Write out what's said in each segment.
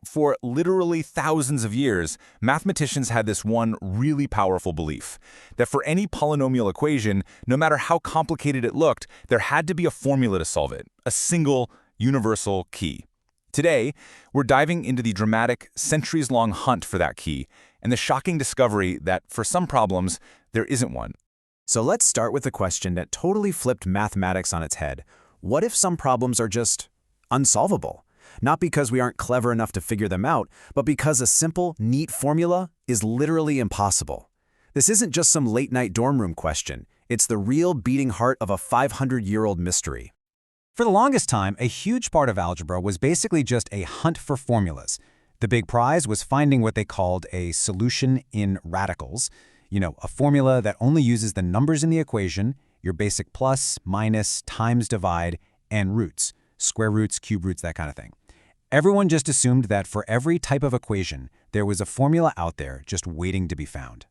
For literally thousands of years, mathematicians had this one really powerful belief, that for any polynomial equation, no matter how complicated it looked, there had to be a formula to solve it, a single, universal key. Today, we're diving into the dramatic, centuries-long hunt for that key, and the shocking discovery that, for some problems, there isn't one. So let's start with a question that totally flipped mathematics on its head. What if some problems are just unsolvable? Not because we aren't clever enough to figure them out, but because a simple, neat formula is literally impossible. This isn't just some late-night dorm room question. It's the real beating heart of a 500-year-old mystery. For the longest time, a huge part of algebra was basically just a hunt for formulas. The big prize was finding what they called a solution in radicals, a formula that only uses the numbers in the equation, your basic plus, minus, times, divide, and roots, square roots, cube roots, that kind of thing. Everyone just assumed that for every type of equation, there was a formula out there just waiting to be found.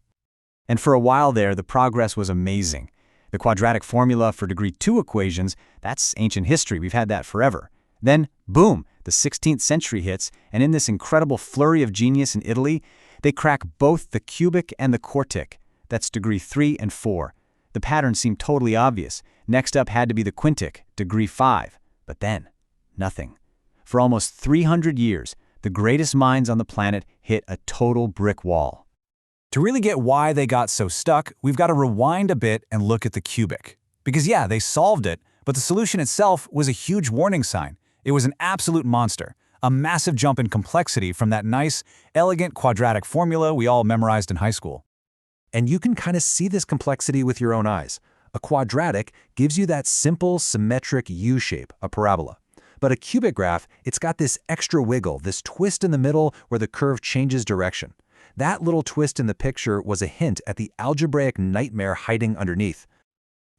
And for a while there, the progress was amazing. The quadratic formula for degree 2 equations, that's ancient history. We've had that forever. Then, boom, the 16th century hits, and in this incredible flurry of genius in Italy, they crack both the cubic and the quartic. That's degree 3 and 4. The pattern seemed totally obvious. Next up had to be the quintic, degree 5. But then, nothing. For almost 300 years, the greatest minds on the planet hit a total brick wall. To really get why they got so stuck, we've got to rewind a bit and look at the cubic. Because yeah, they solved it, but the solution itself was a huge warning sign. It was an absolute monster, a massive jump in complexity from that nice, elegant quadratic formula we all memorized in high school. And you can kind of see this complexity with your own eyes. A quadratic gives you that simple, symmetric U-shape, a parabola. But a cubic graph, it's got this extra wiggle, this twist in the middle where the curve changes direction. That little twist in the picture was a hint at the algebraic nightmare hiding underneath.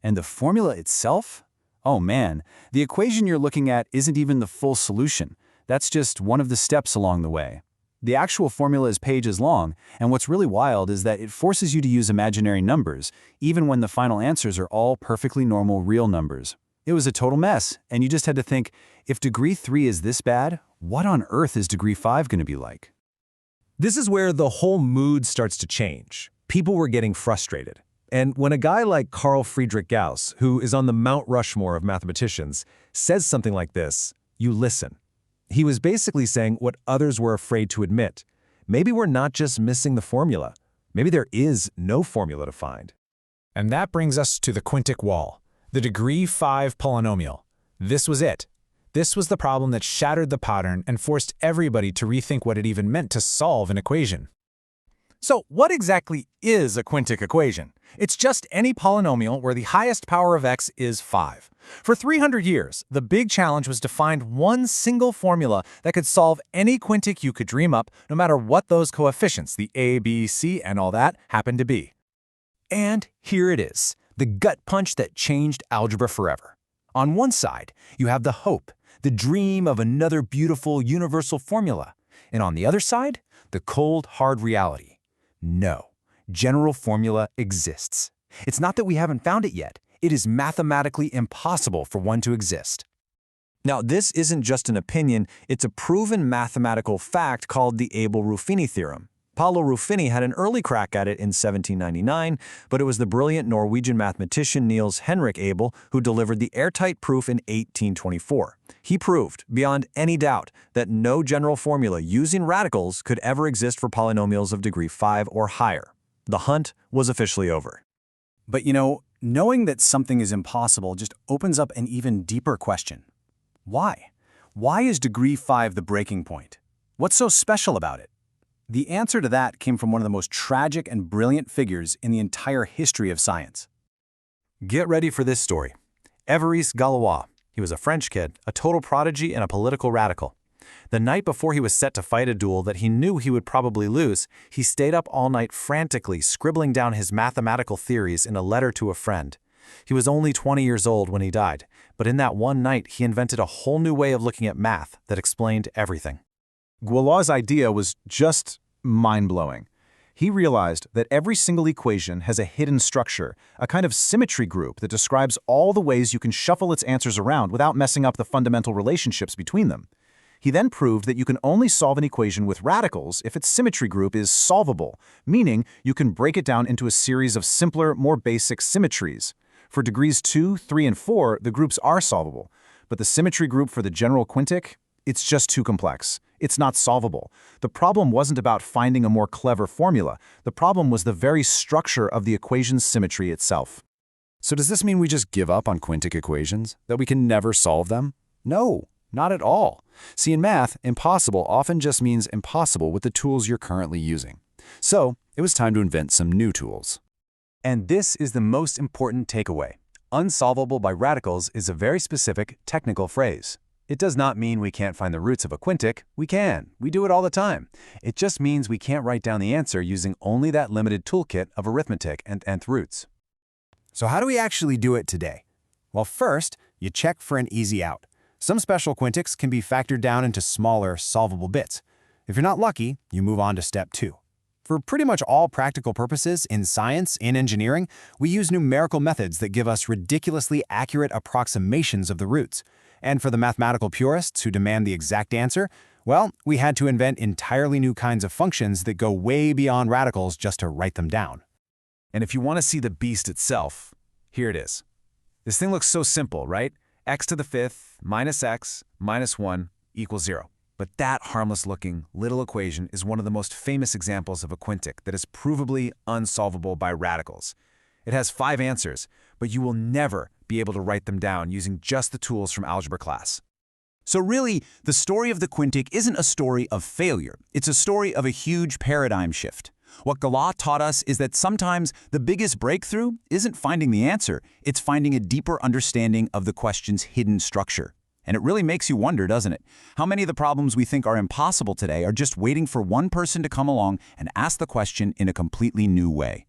And the formula itself? Oh man, the equation you're looking at isn't even the full solution. That's just one of the steps along the way. The actual formula is pages long, and what's really wild is that it forces you to use imaginary numbers, even when the final answers are all perfectly normal real numbers. It was a total mess, and you just had to think, if degree 3 is this bad, what on earth is degree 5 going to be like? This is where the whole mood starts to change. People were getting frustrated. And when a guy like Carl Friedrich Gauss, who is on the Mount Rushmore of mathematicians, says something like this, you listen. He was basically saying what others were afraid to admit. Maybe we're not just missing the formula. Maybe there is no formula to find. And that brings us to the quintic wall, the degree 5 polynomial. This was it. This was the problem that shattered the pattern and forced everybody to rethink what it even meant to solve an equation. So what exactly is a quintic equation? It's just any polynomial where the highest power of x is 5. For 300 years, the big challenge was to find one single formula that could solve any quintic you could dream up, no matter what those coefficients, the a, b, c, and all that, happened to be. And here it is, the gut punch that changed algebra forever. On one side, you have the hope, the dream of another beautiful universal formula. And on the other side, the cold, hard reality. No, general formula exists. It's not that we haven't found it yet. It is mathematically impossible for one to exist. Now, this isn't just an opinion, it's a proven mathematical fact called the Abel-Ruffini Theorem. Paulo Ruffini had an early crack at it in 1799, but it was the brilliant Norwegian mathematician Niels Henrik Abel who delivered the airtight proof in 1824. He proved, beyond any doubt, that no general formula using radicals could ever exist for polynomials of degree 5 or higher. The hunt was officially over. But knowing that something is impossible just opens up an even deeper question. Why? Why is degree 5 the breaking point? What's so special about it? The answer to that came from one of the most tragic and brilliant figures in the entire history of science. Get ready for this story. Évariste Galois. He was a French kid, a total prodigy and a political radical. The night before he was set to fight a duel that he knew he would probably lose, he stayed up all night frantically scribbling down his mathematical theories in a letter to a friend. He was only 20 years old when he died, but in that one night he invented a whole new way of looking at math that explained everything. Galois' idea was just mind-blowing. He realized that every single equation has a hidden structure, a kind of symmetry group that describes all the ways you can shuffle its answers around without messing up the fundamental relationships between them. He then proved that you can only solve an equation with radicals if its symmetry group is solvable, meaning you can break it down into a series of simpler, more basic symmetries. For degrees 2, 3, and 4, the groups are solvable, but the symmetry group for the general quintic, it's just too complex. It's not solvable. The problem wasn't about finding a more clever formula. The problem was the very structure of the equation's symmetry itself. So does this mean we just give up on quintic equations? That we can never solve them? No, not at all. See, in math, impossible often just means impossible with the tools you're currently using. So it was time to invent some new tools. And this is the most important takeaway. Unsolvable by radicals is a very specific technical phrase. It does not mean we can't find the roots of a quintic. We can. We do it all the time. It just means we can't write down the answer using only that limited toolkit of arithmetic and nth roots. So how do we actually do it today? Well, first, you check for an easy out. Some special quintics can be factored down into smaller, solvable bits. If you're not lucky, you move on to step 2. For pretty much all practical purposes in science, in engineering, we use numerical methods that give us ridiculously accurate approximations of the roots. And for the mathematical purists who demand the exact answer, well, we had to invent entirely new kinds of functions that go way beyond radicals just to write them down. And if you want to see the beast itself, here it is. This thing looks so simple, right? X to the 5th minus x minus 1 equals 0. But that harmless-looking little equation is one of the most famous examples of a quintic that is provably unsolvable by radicals. It has 5 answers, but you will never be able to write them down using just the tools from algebra class. So really, the story of the quintic isn't a story of failure. It's a story of a huge paradigm shift. What Galois taught us is that sometimes the biggest breakthrough isn't finding the answer, it's finding a deeper understanding of the question's hidden structure. And it really makes you wonder, doesn't it? How many of the problems we think are impossible today are just waiting for one person to come along and ask the question in a completely new way.